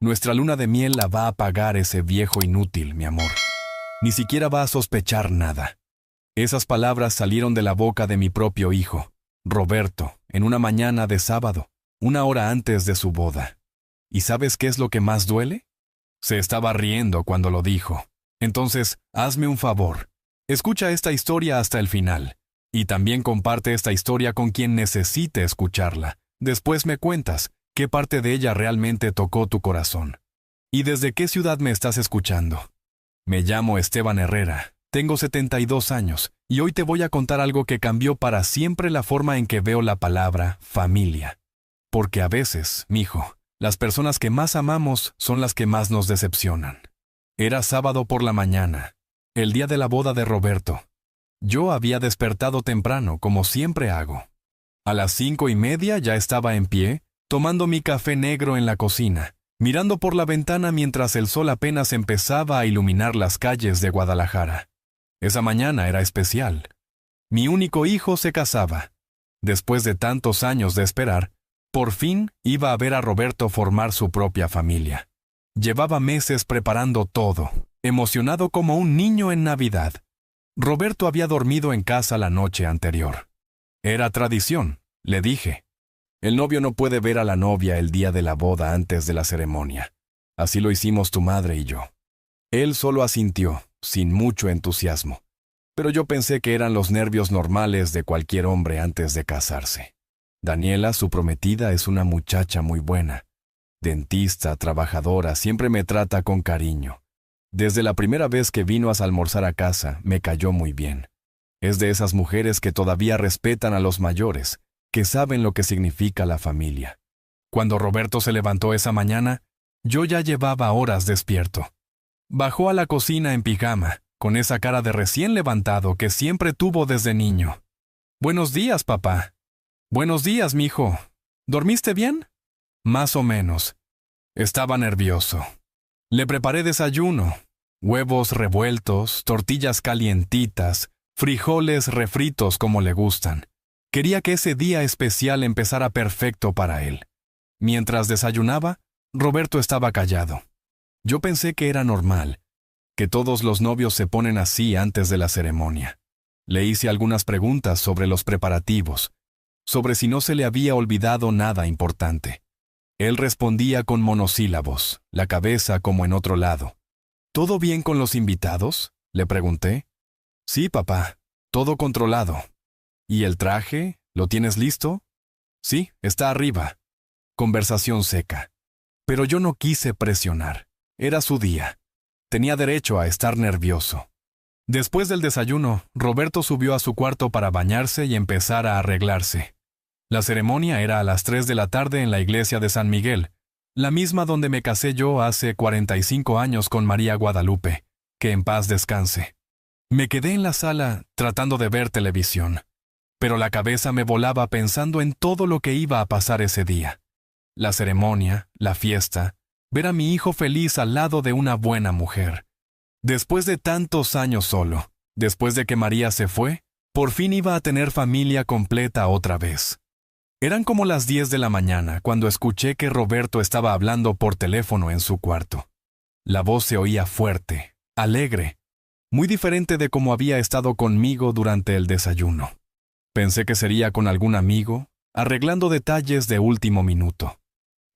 Nuestra luna de miel la va a pagar ese viejo inútil, mi amor. Ni siquiera va a sospechar nada. Esas palabras salieron de la boca de mi propio hijo, Roberto, en una mañana de sábado, una hora antes de su boda. ¿Y sabes qué es lo que más duele? Se estaba riendo cuando lo dijo. Entonces, hazme un favor. Escucha esta historia hasta el final. Y también comparte esta historia con quien necesite escucharla. Después me cuentas qué parte de ella realmente tocó tu corazón. ¿Y desde qué ciudad me estás escuchando? Me llamo Esteban Herrera, tengo 72 años, y hoy te voy a contar algo que cambió para siempre la forma en que veo la palabra familia. Porque a veces, mijo, las personas que más amamos son las que más nos decepcionan. Era sábado por la mañana, el día de la boda de Roberto. Yo había despertado temprano, como siempre hago. A las 5:30 ya estaba en pie, tomando mi café negro en la cocina, mirando por la ventana mientras el sol apenas empezaba a iluminar las calles de Guadalajara. Esa mañana era especial. Mi único hijo se casaba. Después de tantos años de esperar, por fin iba a ver a Roberto formar su propia familia. Llevaba meses preparando todo, emocionado como un niño en Navidad. Roberto había dormido en casa la noche anterior. Era tradición, le dije. El novio no puede ver a la novia el día de la boda antes de la ceremonia. Así lo hicimos tu madre y yo. Él solo asintió, sin mucho entusiasmo. Pero yo pensé que eran los nervios normales de cualquier hombre antes de casarse. Daniela, su prometida, es una muchacha muy buena. Dentista, trabajadora, siempre me trata con cariño. Desde la primera vez que vino a almorzar a casa, me cayó muy bien. Es de esas mujeres que todavía respetan a los mayores, que saben lo que significa la familia. Cuando Roberto se levantó esa mañana, yo ya llevaba horas despierto. Bajó a la cocina en pijama, con esa cara de recién levantado que siempre tuvo desde niño. «Buenos días, papá». «Buenos días, mijo. ¿Dormiste bien?» «Más o menos». Estaba nervioso. Le preparé desayuno. Huevos revueltos, tortillas calientitas, frijoles refritos como le gustan. Quería que ese día especial empezara perfecto para él. Mientras desayunaba, Roberto estaba callado. Yo pensé que era normal, que todos los novios se ponen así antes de la ceremonia. Le hice algunas preguntas sobre los preparativos, sobre si no se le había olvidado nada importante. Él respondía con monosílabos, la cabeza como en otro lado. ¿Todo bien con los invitados?, le pregunté. Sí, papá, todo controlado. ¿Y el traje? ¿Lo tienes listo? Sí, está arriba. Conversación seca. Pero yo no quise presionar. Era su día. Tenía derecho a estar nervioso. Después del desayuno, Roberto subió a su cuarto para bañarse y empezar a arreglarse. La ceremonia era a las 3 de la tarde en la iglesia de San Miguel, la misma donde me casé yo hace 45 años con María Guadalupe, que en paz descanse. Me quedé en la sala tratando de ver televisión, pero la cabeza me volaba pensando en todo lo que iba a pasar ese día. La ceremonia, la fiesta, ver a mi hijo feliz al lado de una buena mujer. Después de tantos años solo, después de que María se fue, por fin iba a tener familia completa otra vez. Eran como las 10 de la mañana cuando escuché que Roberto estaba hablando por teléfono en su cuarto. La voz se oía fuerte, alegre, muy diferente de como había estado conmigo durante el desayuno. Pensé que sería con algún amigo, arreglando detalles de último minuto.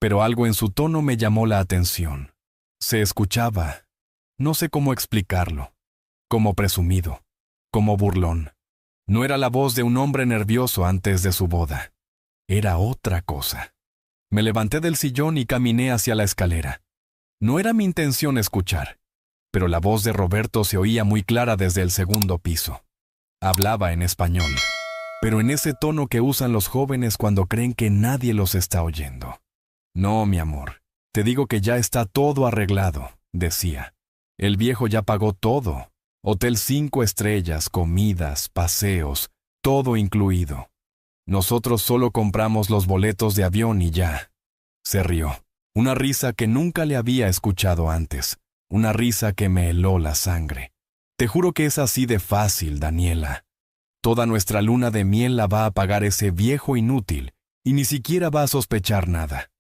Pero algo en su tono me llamó la atención. Se escuchaba, no sé cómo explicarlo, como presumido, como burlón. No era la voz de un hombre nervioso antes de su boda. Era otra cosa. Me levanté del sillón y caminé hacia la escalera. No era mi intención escuchar, pero la voz de Roberto se oía muy clara desde el segundo piso. Hablaba en español, pero en ese tono que usan los jóvenes cuando creen que nadie los está oyendo. No, mi amor, te digo que ya está todo arreglado, decía. El viejo ya pagó todo. Hotel 5 estrellas, comidas, paseos, todo incluido. Nosotros solo compramos los boletos de avión y ya. Se rió. Una risa que nunca le había escuchado antes. Una risa que me heló la sangre. Te juro que es así de fácil, Daniela. Toda nuestra luna de miel la va a pagar ese viejo inútil y ni siquiera va a sospechar nada.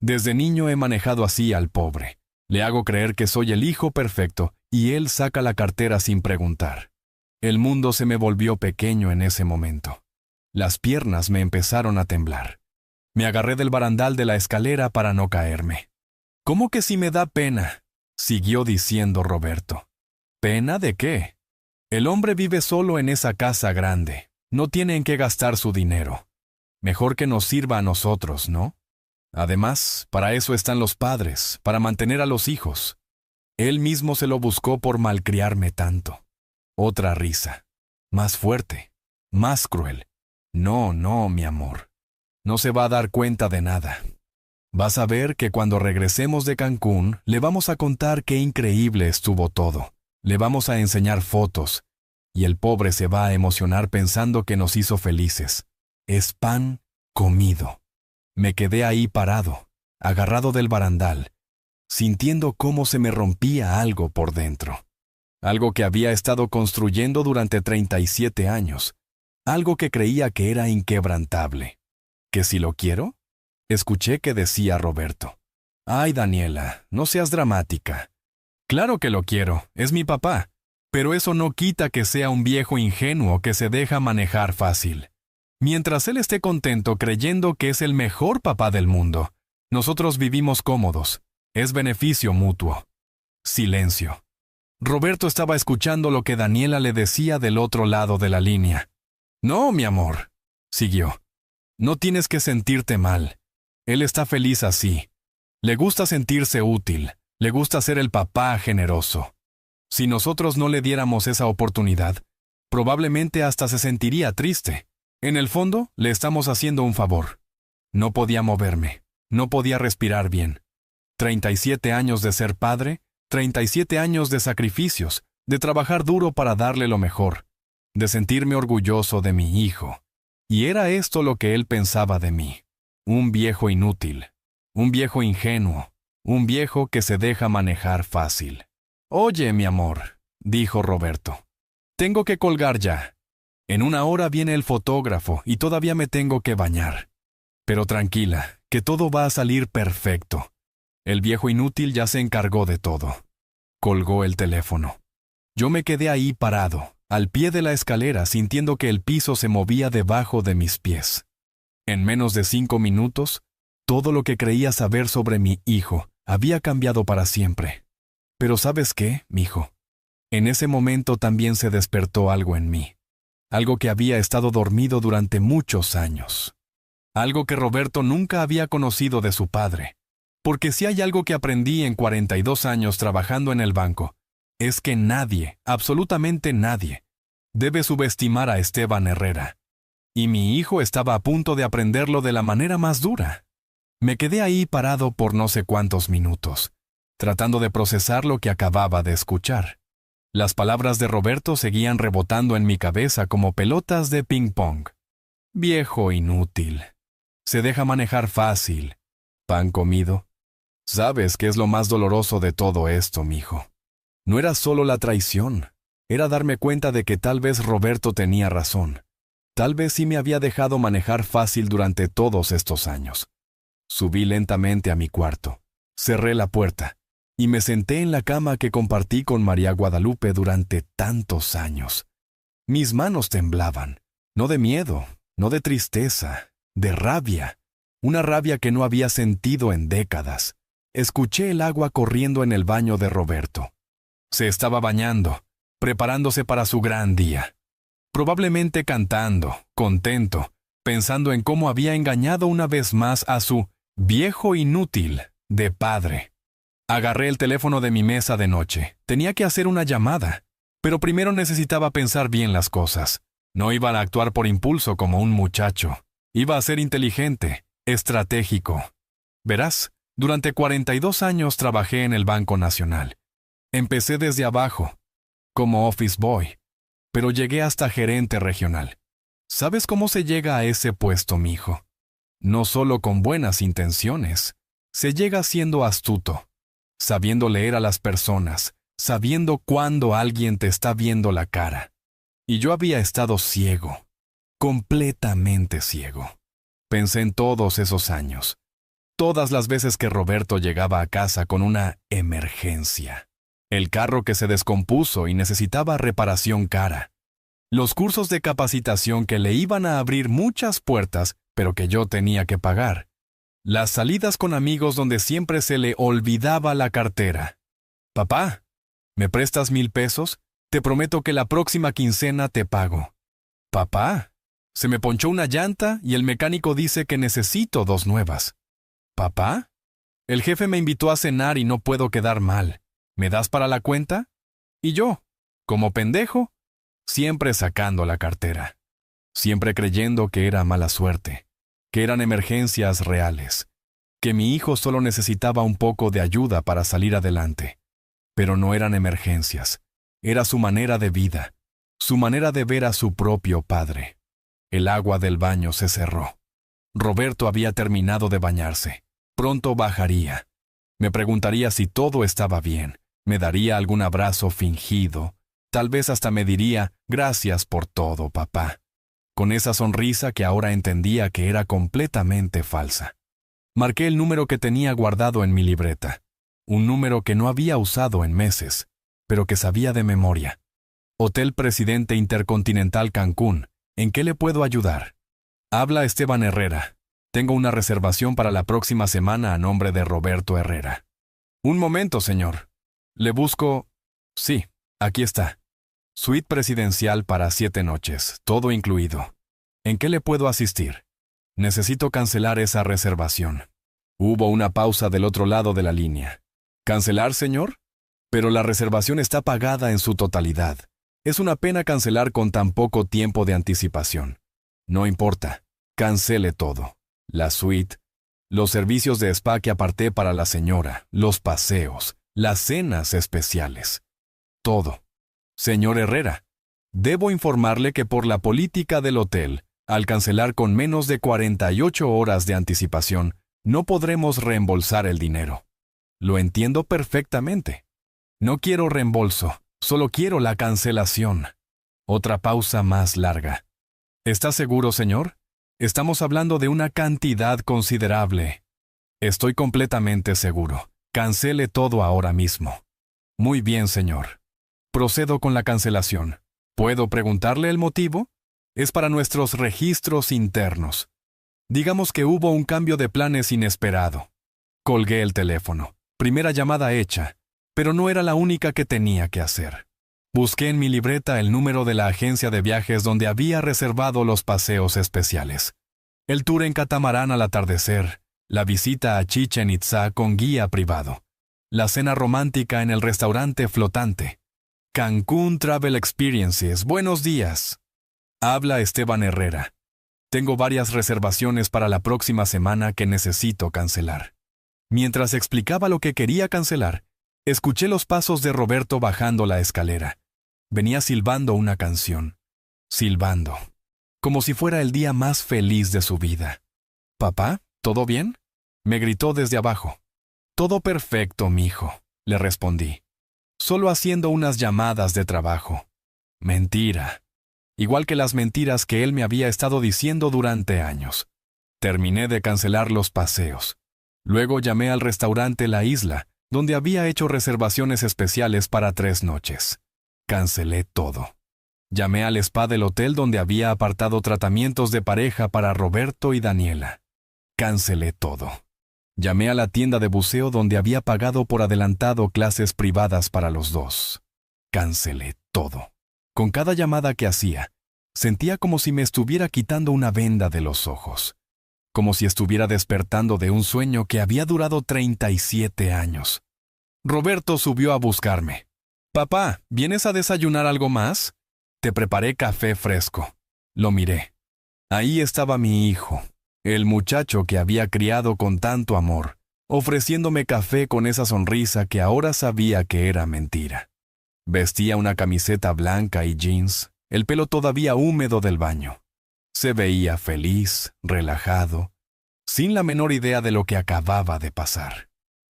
Desde niño he manejado así al pobre. Le hago creer que soy el hijo perfecto y él saca la cartera sin preguntar. El mundo se me volvió pequeño en ese momento. Las piernas me empezaron a temblar. Me agarré del barandal de la escalera para no caerme. ¿Cómo que si me da pena?, siguió diciendo Roberto. ¿Pena de qué? El hombre vive solo en esa casa grande. No tiene en qué gastar su dinero. Mejor que nos sirva a nosotros, ¿no? Además, para eso están los padres, para mantener a los hijos. Él mismo se lo buscó por malcriarme tanto. Otra risa. Más fuerte. Más cruel. No, no, mi amor. No se va a dar cuenta de nada. Vas a ver que cuando regresemos de Cancún, le vamos a contar qué increíble estuvo todo. Le vamos a enseñar fotos. Y el pobre se va a emocionar pensando que nos hizo felices. Es pan comido. Me quedé ahí parado, agarrado del barandal, sintiendo cómo se me rompía algo por dentro. Algo que había estado construyendo durante 37 años. Algo que creía que era inquebrantable. ¿Que si lo quiero? Escuché que decía Roberto. Ay, Daniela, no seas dramática. Claro que lo quiero, es mi papá. Pero eso no quita que sea un viejo ingenuo que se deja manejar fácil. Mientras él esté contento creyendo que es el mejor papá del mundo, nosotros vivimos cómodos. Es beneficio mutuo. Silencio. Roberto estaba escuchando lo que Daniela le decía del otro lado de la línea. No, mi amor, siguió. No tienes que sentirte mal. Él está feliz así. Le gusta sentirse útil. Le gusta ser el papá generoso. Si nosotros no le diéramos esa oportunidad, probablemente hasta se sentiría triste. En el fondo, le estamos haciendo un favor. No podía moverme, no podía respirar bien. 37 años de ser padre, 37 años de sacrificios, de trabajar duro para darle lo mejor, de sentirme orgulloso de mi hijo. Y era esto lo que él pensaba de mí. Un viejo inútil, un viejo ingenuo, un viejo que se deja manejar fácil. Oye, mi amor, dijo Roberto. Tengo que colgar ya. En 1 hora viene el fotógrafo y todavía me tengo que bañar. Pero tranquila, que todo va a salir perfecto. El viejo inútil ya se encargó de todo. Colgó el teléfono. Yo me quedé ahí parado, al pie de la escalera, sintiendo que el piso se movía debajo de mis pies. En menos de 5 minutos, todo lo que creía saber sobre mi hijo había cambiado para siempre. Pero ¿sabes qué, mijo? En ese momento también se despertó algo en mí. Algo que había estado dormido durante muchos años. Algo que Roberto nunca había conocido de su padre. Porque si hay algo que aprendí en 42 años trabajando en el banco, es que nadie, absolutamente nadie, debe subestimar a Esteban Herrera. Y mi hijo estaba a punto de aprenderlo de la manera más dura. Me quedé ahí parado por no sé cuántos minutos, tratando de procesar lo que acababa de escuchar. Las palabras de Roberto seguían rebotando en mi cabeza como pelotas de ping-pong. Viejo inútil. Se deja manejar fácil. Pan comido. ¿Sabes qué es lo más doloroso de todo esto, mijo? No era solo la traición. Era darme cuenta de que tal vez Roberto tenía razón. Tal vez sí me había dejado manejar fácil durante todos estos años. Subí lentamente a mi cuarto. Cerré la puerta. Y me senté en la cama que compartí con María Guadalupe durante tantos años. Mis manos temblaban, no de miedo, no de tristeza, de rabia, una rabia que no había sentido en décadas. Escuché el agua corriendo en el baño de Roberto. Se estaba bañando, preparándose para su gran día. Probablemente cantando, contento, pensando en cómo había engañado una vez más a su viejo inútil de padre. Agarré el teléfono de mi mesa de noche. Tenía que hacer una llamada, pero primero necesitaba pensar bien las cosas. No iba a actuar por impulso como un muchacho. Iba a ser inteligente, estratégico. Verás, durante 42 años trabajé en el Banco Nacional. Empecé desde abajo, como office boy, pero llegué hasta gerente regional. ¿Sabes cómo se llega a ese puesto, mijo? No solo con buenas intenciones. Se llega siendo astuto, sabiendo leer a las personas, sabiendo cuándo alguien te está viendo la cara. Y yo había estado ciego, completamente ciego. Pensé en todos esos años. Todas las veces que Roberto llegaba a casa con una emergencia. El carro que se descompuso y necesitaba reparación cara. Los cursos de capacitación que le iban a abrir muchas puertas, pero que yo tenía que pagar. Las salidas con amigos donde siempre se le olvidaba la cartera. Papá, ¿me prestas 1,000 pesos? Te prometo que la próxima quincena te pago. Papá, se me ponchó una llanta y el mecánico dice que necesito 2 nuevas. Papá, el jefe me invitó a cenar y no puedo quedar mal. ¿Me das para la cuenta? Y yo, como pendejo, siempre sacando la cartera. Siempre creyendo que era mala suerte, que eran emergencias reales, que mi hijo solo necesitaba un poco de ayuda para salir adelante. Pero no eran emergencias, era su manera de vida, su manera de ver a su propio padre. El agua del baño se cerró. Roberto había terminado de bañarse. Pronto bajaría. Me preguntaría si todo estaba bien. Me daría algún abrazo fingido. Tal vez hasta me diría, gracias por todo, papá. Con esa sonrisa que ahora entendía que era completamente falsa. Marqué el número que tenía guardado en mi libreta. Un número que no había usado en meses, pero que sabía de memoria. Hotel Presidente Intercontinental Cancún. ¿En qué le puedo ayudar? Habla Esteban Herrera. Tengo una reservación para la próxima semana a nombre de Roberto Herrera. Un momento, señor. Le busco... Sí, aquí está. Suite presidencial para 7 noches, todo incluido. ¿En qué le puedo asistir? Necesito cancelar esa reservación. Hubo una pausa del otro lado de la línea. ¿Cancelar, señor? Pero la reservación está pagada en su totalidad. Es una pena cancelar con tan poco tiempo de anticipación. No importa, cancele todo. La suite, los servicios de spa que aparté para la señora, los paseos, las cenas especiales. Todo. Señor Herrera, debo informarle que por la política del hotel, al cancelar con menos de 48 horas de anticipación, no podremos reembolsar el dinero. Lo entiendo perfectamente. No quiero reembolso, solo quiero la cancelación. Otra pausa más larga. ¿Está seguro, señor? Estamos hablando de una cantidad considerable. Estoy completamente seguro. Cancele todo ahora mismo. Muy bien, señor. Procedo con la cancelación. ¿Puedo preguntarle el motivo? Es para nuestros registros internos. Digamos que hubo un cambio de planes inesperado. Colgué el teléfono. Primera llamada hecha, pero no era la única que tenía que hacer. Busqué en mi libreta el número de la agencia de viajes donde había reservado los paseos especiales. El tour en catamarán al atardecer, la visita a Chichén Itzá con guía privado, la cena romántica en el restaurante flotante. Cancún Travel Experiences, buenos días. Habla Esteban Herrera. Tengo varias reservaciones para la próxima semana que necesito cancelar. Mientras explicaba lo que quería cancelar, escuché los pasos de Roberto bajando la escalera. Venía silbando una canción. Silbando. Como si fuera el día más feliz de su vida. «¿Papá, todo bien?», me gritó desde abajo. «Todo perfecto, mijo», le respondí. «Solo haciendo unas llamadas de trabajo». Mentira. Igual que las mentiras que él me había estado diciendo durante años. Terminé de cancelar los paseos. Luego llamé al restaurante La Isla, donde había hecho reservaciones especiales para 3 noches. Cancelé todo. Llamé al spa del hotel donde había apartado tratamientos de pareja para Roberto y Daniela. Cancelé todo. Llamé a la tienda de buceo donde había pagado por adelantado clases privadas para los dos. Cancelé todo. Con cada llamada que hacía, sentía como si me estuviera quitando una venda de los ojos. Como si estuviera despertando de un sueño que había durado 37 años. Roberto subió a buscarme. «Papá, ¿vienes a desayunar algo más? Te preparé café fresco». Lo miré. Ahí estaba mi hijo, el muchacho que había criado con tanto amor, ofreciéndome café con esa sonrisa que ahora sabía que era mentira. Vestía una camiseta blanca y jeans, el pelo todavía húmedo del baño. Se veía feliz, relajado, sin la menor idea de lo que acababa de pasar.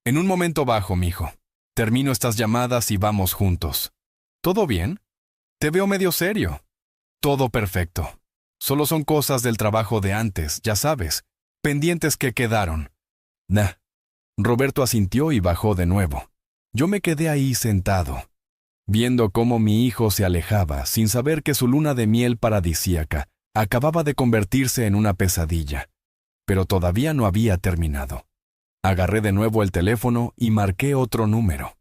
«En un momento bajo, mijo. Termino estas llamadas y vamos juntos». «¿Todo bien? Te veo medio serio». «Todo perfecto. Solo son cosas del trabajo de antes, ya sabes, pendientes que quedaron. Nah. Roberto asintió y bajó de nuevo. Yo me quedé ahí sentado, viendo cómo mi hijo se alejaba, sin saber que su luna de miel paradisíaca acababa de convertirse en una pesadilla. Pero todavía no había terminado. Agarré de nuevo el teléfono y marqué otro número.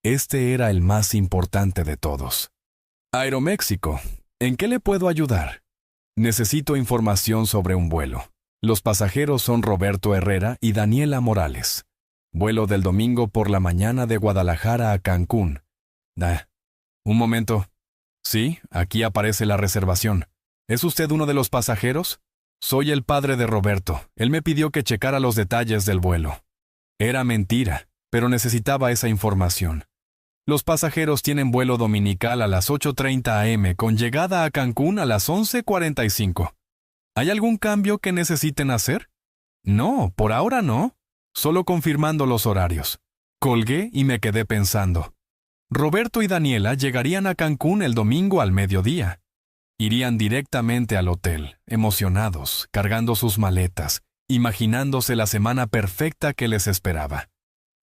Este era el más importante de todos. Aeroméxico, ¿en qué le puedo ayudar? Necesito información sobre un vuelo. Los pasajeros son Roberto Herrera y Daniela Morales. Vuelo del domingo por la mañana de Guadalajara a Cancún. Un momento. Sí, aquí aparece la reservación. ¿Es usted uno de los pasajeros? Soy el padre de Roberto. Él me pidió que checara los detalles del vuelo. Era mentira, pero necesitaba esa información. Los pasajeros tienen vuelo dominical a las 8:30 a.m. con llegada a Cancún a las 11:45. ¿Hay algún cambio que necesiten hacer? No, por ahora no. Solo confirmando los horarios. Colgué y me quedé pensando. Roberto y Daniela llegarían a Cancún el domingo al mediodía. Irían directamente al hotel, emocionados, cargando sus maletas, imaginándose la semana perfecta que les esperaba.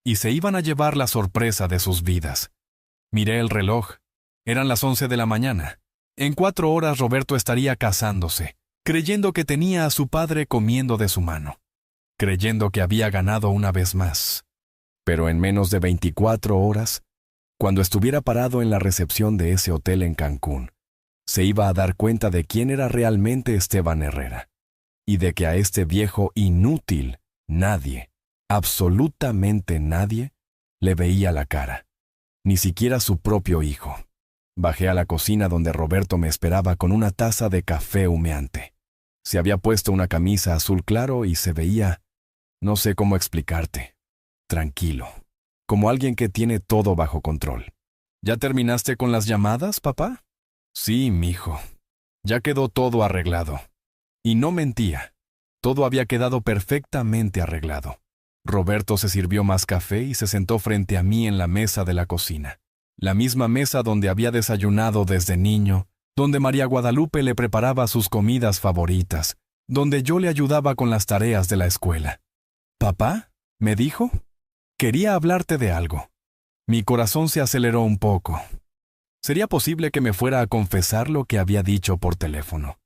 Y se iban a llevar la sorpresa de sus vidas. Miré el reloj. Eran las 11 de la mañana. En 4 horas Roberto estaría casándose, creyendo que tenía a su padre comiendo de su mano, creyendo que había ganado una vez más. Pero en menos de 24 horas, cuando estuviera parado en la recepción de ese hotel en Cancún, se iba a dar cuenta de quién era realmente Esteban Herrera, y de que a este viejo inútil nadie, absolutamente nadie, le veía la cara, ni siquiera su propio hijo. Bajé a la cocina donde Roberto me esperaba con una taza de café humeante. Se había puesto una camisa azul claro y se veía, no sé cómo explicarte, tranquilo, como alguien que tiene todo bajo control. ¿Ya terminaste con las llamadas, papá? Sí, mijo. Ya quedó todo arreglado. Y no mentía. Todo había quedado perfectamente arreglado. Roberto se sirvió más café y se sentó frente a mí en la mesa de la cocina. La misma mesa donde había desayunado desde niño, donde María Guadalupe le preparaba sus comidas favoritas, donde yo le ayudaba con las tareas de la escuela. «Papá», me dijo, «quería hablarte de algo». Mi corazón se aceleró un poco. ¿Sería posible que me fuera a confesar lo que había dicho por teléfono?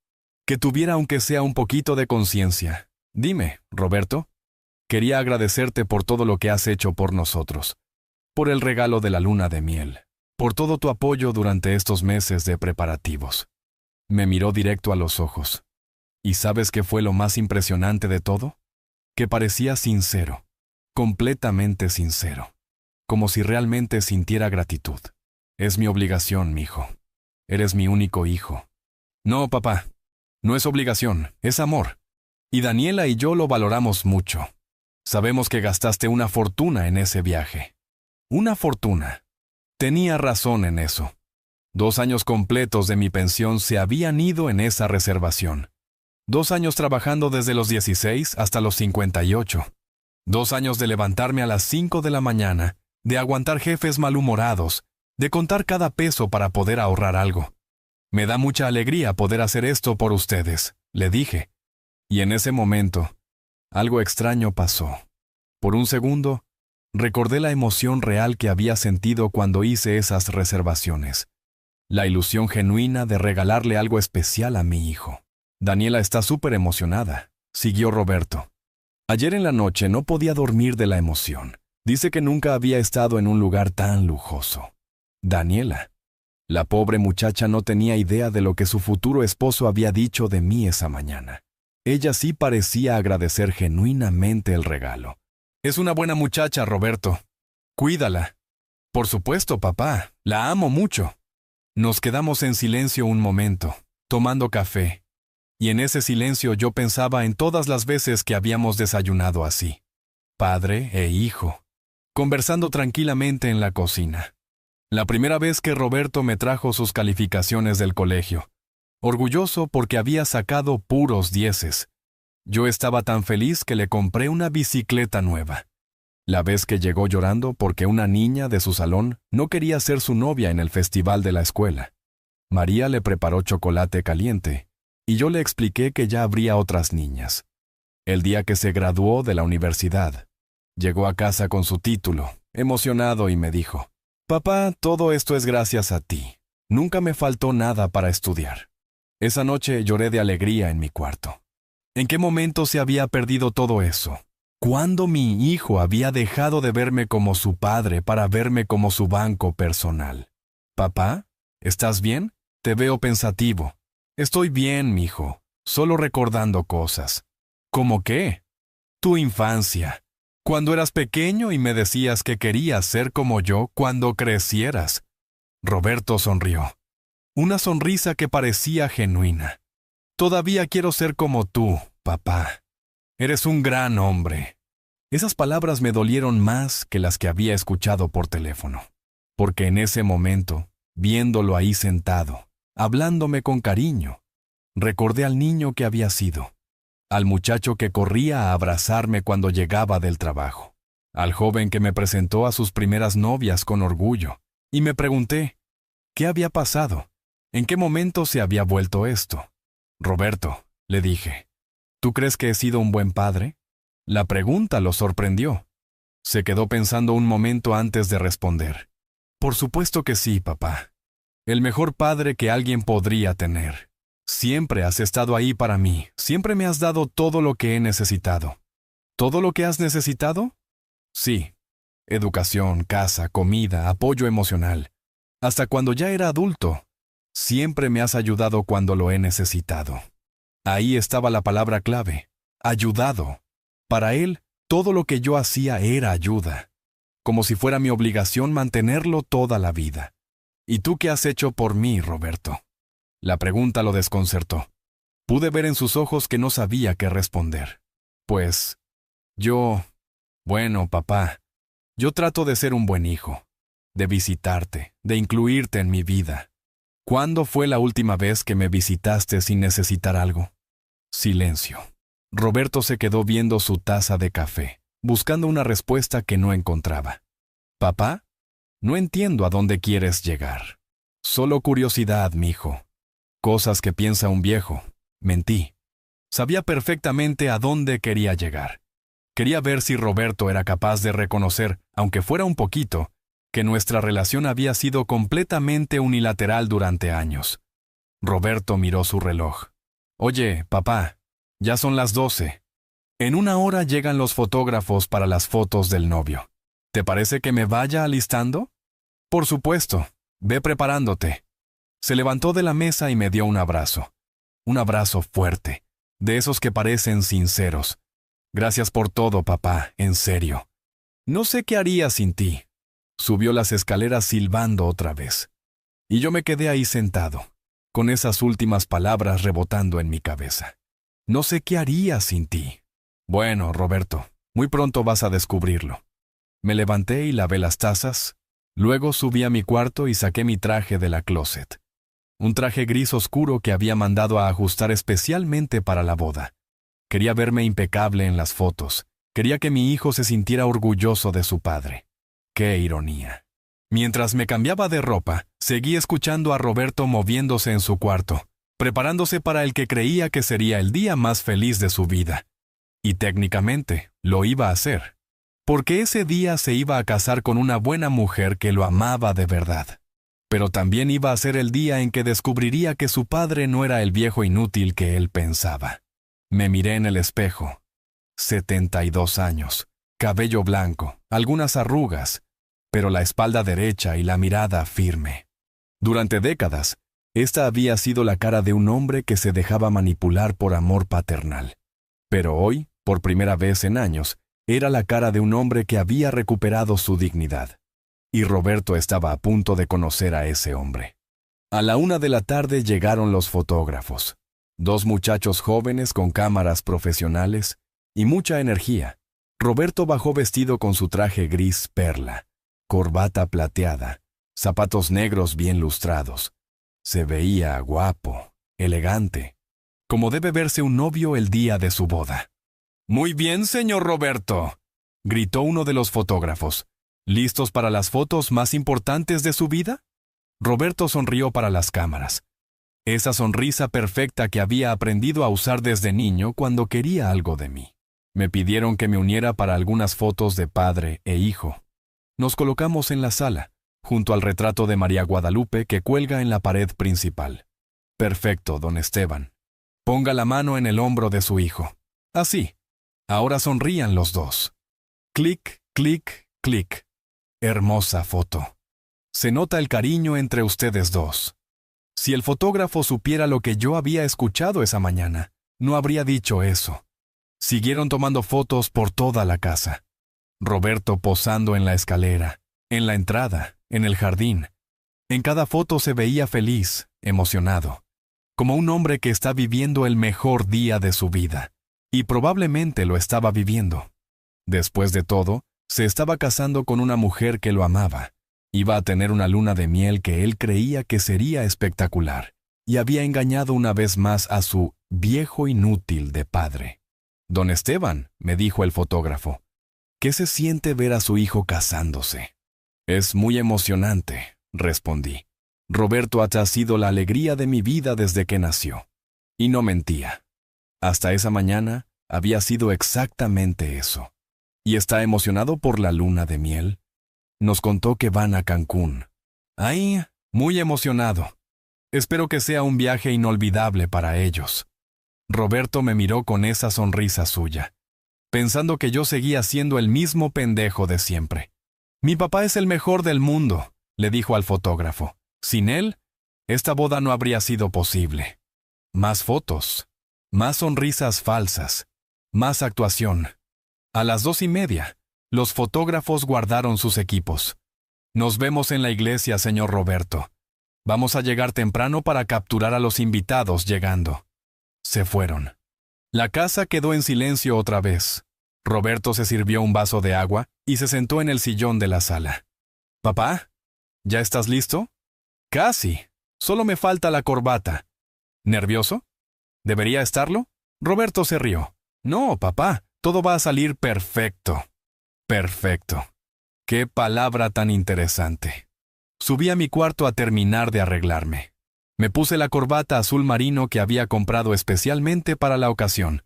Que tuviera aunque sea un poquito de conciencia. Dime, Roberto. Quería agradecerte por todo lo que has hecho por nosotros, por el regalo de la luna de miel, por todo tu apoyo durante estos meses de preparativos. Me miró directo a los ojos. ¿Y sabes qué fue lo más impresionante de todo? Que parecía sincero, completamente sincero, como si realmente sintiera gratitud. Es mi obligación, mijo. Eres mi único hijo. No, papá, no es obligación, es amor. Y Daniela y yo lo valoramos mucho. Sabemos que gastaste una fortuna en ese viaje. Una fortuna. Tenía razón en eso. 2 años completos de mi pensión se habían ido en esa reservación. 2 años trabajando desde los 16 hasta los 58. 2 años de levantarme a las 5 de la mañana, de aguantar jefes malhumorados, de contar cada peso para poder ahorrar algo. Me da mucha alegría poder hacer esto por ustedes, le dije. Y en ese momento, algo extraño pasó. Por un segundo, recordé la emoción real que había sentido cuando hice esas reservaciones. La ilusión genuina de regalarle algo especial a mi hijo. Daniela está súper emocionada, siguió Roberto. Ayer en la noche no podía dormir de la emoción. Dice que nunca había estado en un lugar tan lujoso. Daniela. La pobre muchacha no tenía idea de lo que su futuro esposo había dicho de mí esa mañana. Ella sí parecía agradecer genuinamente el regalo. Es una buena muchacha, Roberto. Cuídala. Por supuesto, papá. La amo mucho. Nos quedamos en silencio un momento, tomando café. Y en ese silencio yo pensaba en todas las veces que habíamos desayunado así. Padre e hijo. Conversando tranquilamente en la cocina. La primera vez que Roberto me trajo sus calificaciones del colegio. Orgulloso porque había sacado puros 10. Yo estaba tan feliz que le compré una bicicleta nueva. La vez que llegó llorando porque una niña de su salón no quería ser su novia en el festival de la escuela. María le preparó chocolate caliente, y yo le expliqué que ya habría otras niñas. El día que se graduó de la universidad, Llegó a casa con su título, emocionado, y me dijo: «Papá, todo esto es gracias a ti. Nunca me faltó nada para estudiar». Esa noche lloré de alegría en mi cuarto. ¿En qué momento se había perdido todo eso? ¿Cuándo mi hijo había dejado de verme como su padre para verme como su banco personal? «Papá, ¿estás bien? Te veo pensativo». «Estoy bien, mijo, solo recordando cosas». ¿Cómo qué? Tu infancia. Cuando eras pequeño y me decías que querías ser como yo cuando crecieras. Roberto sonrió. Una sonrisa que parecía genuina. «Todavía quiero ser como tú, papá. Eres un gran hombre». Esas palabras me dolieron más que las que había escuchado por teléfono. Porque en ese momento, viéndolo ahí sentado, hablándome con cariño, recordé al niño que había sido. Al muchacho que corría a abrazarme cuando llegaba del trabajo. Al joven que me presentó a sus primeras novias con orgullo. Y me pregunté, ¿qué había pasado? ¿En qué momento se había vuelto esto? «Roberto», le dije, «¿tú crees que he sido un buen padre?» La pregunta lo sorprendió. Se quedó pensando un momento antes de responder. «Por supuesto que sí, papá. El mejor padre que alguien podría tener. Siempre has estado ahí para mí, siempre me has dado todo lo que he necesitado». «¿Todo lo que has necesitado?» «Sí. Educación, casa, comida, apoyo emocional. Hasta cuando ya era adulto. Siempre me has ayudado cuando lo he necesitado». Ahí estaba la palabra clave. Ayudado. Para él, todo lo que yo hacía era ayuda. Como si fuera mi obligación mantenerlo toda la vida. «¿Y tú qué has hecho por mí, Roberto?» La pregunta lo desconcertó. Pude ver en sus ojos que no sabía qué responder. «Pues, bueno, papá, yo trato de ser un buen hijo, de visitarte, de incluirte en mi vida». «¿Cuándo fue la última vez que me visitaste sin necesitar algo?» Silencio. Roberto se quedó viendo su taza de café, buscando una respuesta que no encontraba. «Papá, no entiendo a dónde quieres llegar. Solo curiosidad, mijo. Cosas que piensa un viejo». Mentí. Sabía perfectamente a dónde quería llegar. Quería ver si Roberto era capaz de reconocer, aunque fuera un poquito, que nuestra relación había sido completamente unilateral durante años. Roberto miró su reloj. «Oye, papá, ya son las 12. En 1 hora llegan los fotógrafos para las fotos del novio. ¿Te parece que me vaya alistando?» «Por supuesto. Ve preparándote». Se levantó de la mesa y me dio un abrazo. Un abrazo fuerte, de esos que parecen sinceros. «Gracias por todo, papá, en serio. No sé qué haría sin ti». Subió las escaleras silbando otra vez. Y yo me quedé ahí sentado, con esas últimas palabras rebotando en mi cabeza. «No sé qué haría sin ti». Bueno, Roberto, muy pronto vas a descubrirlo. Me levanté y lavé las tazas. Luego subí a mi cuarto y saqué mi traje de la closet. Un traje gris oscuro que había mandado a ajustar especialmente para la boda. Quería verme impecable en las fotos. Quería que mi hijo se sintiera orgulloso de su padre. ¡Qué ironía! Mientras me cambiaba de ropa, seguí escuchando a Roberto moviéndose en su cuarto, preparándose para el que creía que sería el día más feliz de su vida. Y técnicamente, lo iba a hacer. Porque ese día se iba a casar con una buena mujer que lo amaba de verdad. Pero también iba a ser el día en que descubriría que su padre no era el viejo inútil que él pensaba. Me miré en el espejo. 72 años, cabello blanco, algunas arrugas, pero la espalda derecha y la mirada firme. Durante décadas, esta había sido la cara de un hombre que se dejaba manipular por amor paternal. Pero hoy, por primera vez en años, era la cara de un hombre que había recuperado su dignidad. Y Roberto estaba a punto de conocer a ese hombre. A la 1 de la tarde llegaron los fotógrafos. 2 muchachos jóvenes con cámaras profesionales y mucha energía. Roberto bajó vestido con su traje gris perla, corbata plateada, zapatos negros bien lustrados. Se veía guapo, elegante, como debe verse un novio el día de su boda. «Muy bien, señor Roberto», gritó uno de los fotógrafos. «¿Listos para las fotos más importantes de su vida?» Roberto sonrió para las cámaras. Esa sonrisa perfecta que había aprendido a usar desde niño cuando quería algo de mí. Me pidieron que me uniera para algunas fotos de padre e hijo. Nos colocamos en la sala, junto al retrato de María Guadalupe que cuelga en la pared principal. Perfecto, don Esteban. Ponga la mano en el hombro de su hijo. Así. Ahora sonrían los dos. Clic, clic, clic. Hermosa foto. Se nota el cariño entre ustedes dos. Si el fotógrafo supiera lo que yo había escuchado esa mañana, no habría dicho eso. Siguieron tomando fotos por toda la casa. Roberto posando en la escalera, en la entrada, en el jardín. En cada foto se veía feliz, emocionado, como un hombre que está viviendo el mejor día de su vida. Y probablemente lo estaba viviendo. Después de todo, se estaba casando con una mujer que lo amaba. Iba a tener una luna de miel que él creía que sería espectacular. Y había engañado una vez más a su viejo inútil de padre. Don Esteban, me dijo el fotógrafo, ¿qué se siente ver a su hijo casándose? Es muy emocionante, respondí. Roberto ha sido la alegría de mi vida desde que nació. Y no mentía. Hasta esa mañana había sido exactamente eso. ¿Y está emocionado por la luna de miel? Nos contó que van a Cancún. ¡Ay! Muy emocionado. Espero que sea un viaje inolvidable para ellos. Roberto me miró con esa sonrisa suya, pensando que yo seguía siendo el mismo pendejo de siempre. Mi papá es el mejor del mundo, le dijo al fotógrafo. Sin él, esta boda no habría sido posible. Más fotos, más sonrisas falsas, más actuación. A las 2:30, los fotógrafos guardaron sus equipos. Nos vemos en la iglesia, señor Roberto. Vamos a llegar temprano para capturar a los invitados llegando. Se fueron. La casa quedó en silencio otra vez. Roberto se sirvió un vaso de agua y se sentó en el sillón de la sala. «Papá, ¿ya estás listo?» «Casi. Solo me falta la corbata». «¿Nervioso? ¿Debería estarlo?» Roberto se rió. «No, papá, todo va a salir perfecto». «Perfecto». ¡Qué palabra tan interesante! Subí a mi cuarto a terminar de arreglarme. Me puse la corbata azul marino que había comprado especialmente para la ocasión.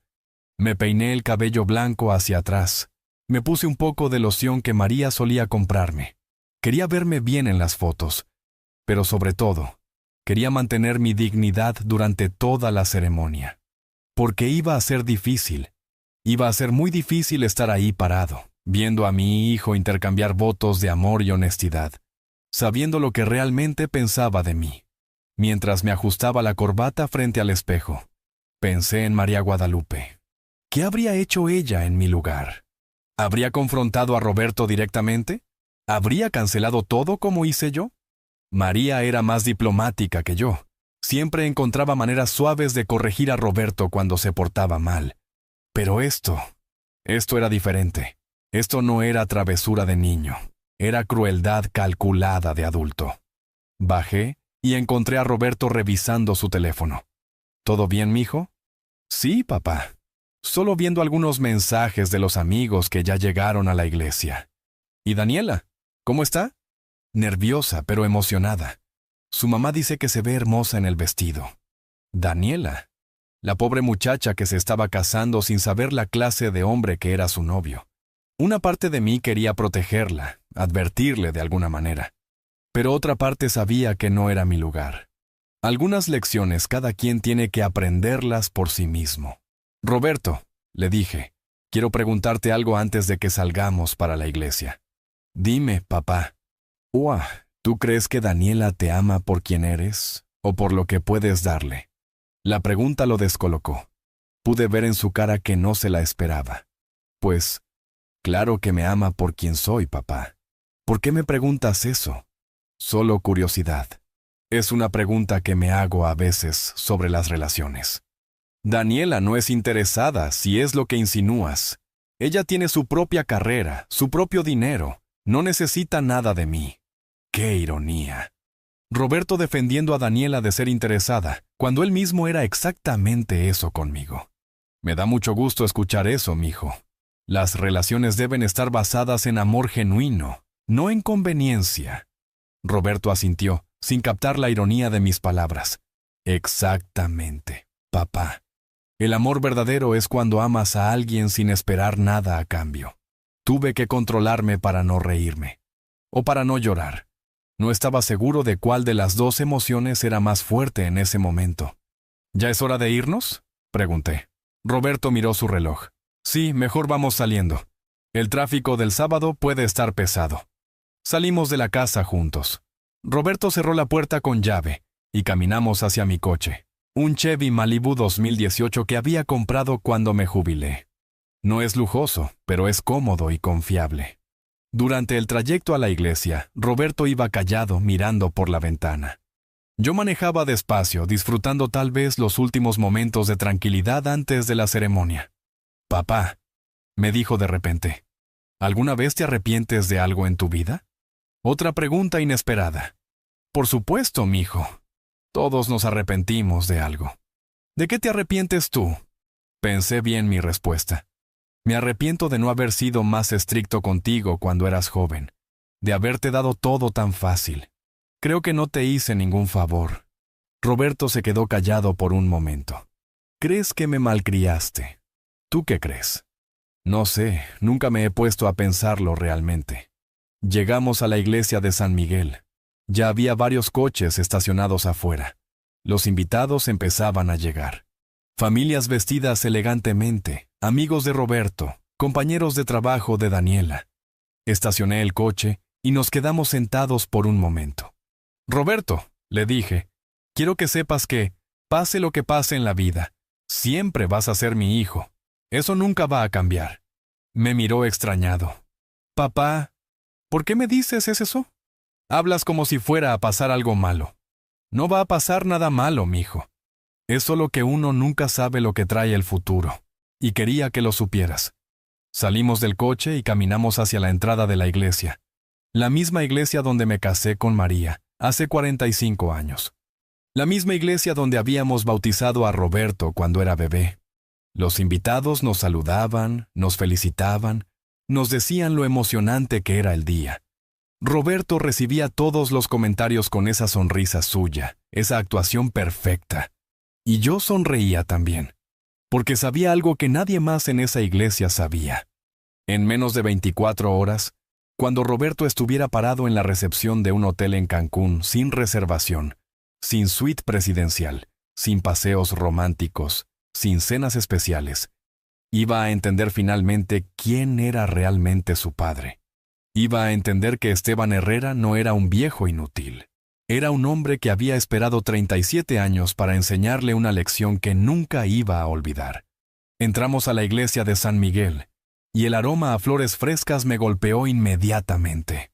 Me peiné el cabello blanco hacia atrás. Me puse un poco de loción que María solía comprarme. Quería verme bien en las fotos, pero sobre todo, quería mantener mi dignidad durante toda la ceremonia. Porque iba a ser difícil. Iba a ser muy difícil estar ahí parado, viendo a mi hijo intercambiar votos de amor y honestidad, sabiendo lo que realmente pensaba de mí. Mientras me ajustaba la corbata frente al espejo, pensé en María Guadalupe. ¿Qué habría hecho ella en mi lugar? ¿Habría confrontado a Roberto directamente? ¿Habría cancelado todo como hice yo? María era más diplomática que yo. Siempre encontraba maneras suaves de corregir a Roberto cuando se portaba mal. Pero esto era diferente. Esto no era travesura de niño. Era crueldad calculada de adulto. Bajé y encontré a Roberto revisando su teléfono. ¿Todo bien, mijo? Sí, papá. Solo viendo algunos mensajes de los amigos que ya llegaron a la iglesia. ¿Y Daniela? ¿Cómo está? Nerviosa, pero emocionada. Su mamá dice que se ve hermosa en el vestido. Daniela, la pobre muchacha que se estaba casando sin saber la clase de hombre que era su novio. Una parte de mí quería protegerla, advertirle de alguna manera. Pero otra parte sabía que no era mi lugar. Algunas lecciones cada quien tiene que aprenderlas por sí mismo. Roberto, le dije, quiero preguntarte algo antes de que salgamos para la iglesia. Dime, papá. Uah, ¿tú crees que Daniela te ama por quien eres o por lo que puedes darle? La pregunta lo descolocó. Pude ver en su cara que no se la esperaba. Pues, claro que me ama por quien soy, papá. ¿Por qué me preguntas eso? Solo curiosidad. Es una pregunta que me hago a veces sobre las relaciones. Daniela no es interesada, si es lo que insinúas. Ella tiene su propia carrera, su propio dinero. No necesita nada de mí. ¡Qué ironía! Roberto defendiendo a Daniela de ser interesada, cuando él mismo era exactamente eso conmigo. Me da mucho gusto escuchar eso, mijo. Las relaciones deben estar basadas en amor genuino, no en conveniencia. Roberto asintió, sin captar la ironía de mis palabras. Exactamente, papá. El amor verdadero es cuando amas a alguien sin esperar nada a cambio. Tuve que controlarme para no reírme. O para no llorar. No estaba seguro de cuál de las dos emociones era más fuerte en ese momento. ¿Ya es hora de irnos?, pregunté. Roberto miró su reloj. Sí, mejor vamos saliendo. El tráfico del sábado puede estar pesado. Salimos de la casa juntos. Roberto cerró la puerta con llave y caminamos hacia mi coche. Un Chevy Malibu 2018 que había comprado cuando me jubilé. No es lujoso, pero es cómodo y confiable. Durante el trayecto a la iglesia, Roberto iba callado mirando por la ventana. Yo manejaba despacio, disfrutando tal vez los últimos momentos de tranquilidad antes de la ceremonia. «Papá», me dijo de repente, ¿alguna vez te arrepientes de algo en tu vida? Otra pregunta inesperada. Por supuesto, mijo. Todos nos arrepentimos de algo. ¿De qué te arrepientes tú? Pensé bien mi respuesta. Me arrepiento de no haber sido más estricto contigo cuando eras joven, de haberte dado todo tan fácil. Creo que no te hice ningún favor. Roberto se quedó callado por un momento. ¿Crees que me malcriaste? ¿Tú qué crees? No sé, nunca me he puesto a pensarlo realmente. Llegamos a la iglesia de San Miguel. Ya había varios coches estacionados afuera. Los invitados empezaban a llegar. Familias vestidas elegantemente, amigos de Roberto, compañeros de trabajo de Daniela. Estacioné el coche y nos quedamos sentados por un momento. Roberto, le dije, quiero que sepas que, pase lo que pase en la vida, siempre vas a ser mi hijo. Eso nunca va a cambiar. Me miró extrañado. Papá, ¿por qué me dices eso? Hablas como si fuera a pasar algo malo. No va a pasar nada malo, mijo. Es solo que uno nunca sabe lo que trae el futuro, y quería que lo supieras. Salimos del coche y caminamos hacia la entrada de la iglesia. La misma iglesia donde me casé con María, hace 45 años. La misma iglesia donde habíamos bautizado a Roberto cuando era bebé. Los invitados nos saludaban, nos felicitaban, nos decían lo emocionante que era el día. Roberto recibía todos los comentarios con esa sonrisa suya, esa actuación perfecta. Y yo sonreía también, porque sabía algo que nadie más en esa iglesia sabía. En menos de 24 horas, cuando Roberto estuviera parado en la recepción de un hotel en Cancún sin reservación, sin suite presidencial, sin paseos románticos, sin cenas especiales, iba a entender finalmente quién era realmente su padre. Iba a entender que Esteban Herrera no era un viejo inútil. Era un hombre que había esperado 37 años para enseñarle una lección que nunca iba a olvidar. Entramos a la iglesia de San Miguel, y el aroma a flores frescas me golpeó inmediatamente.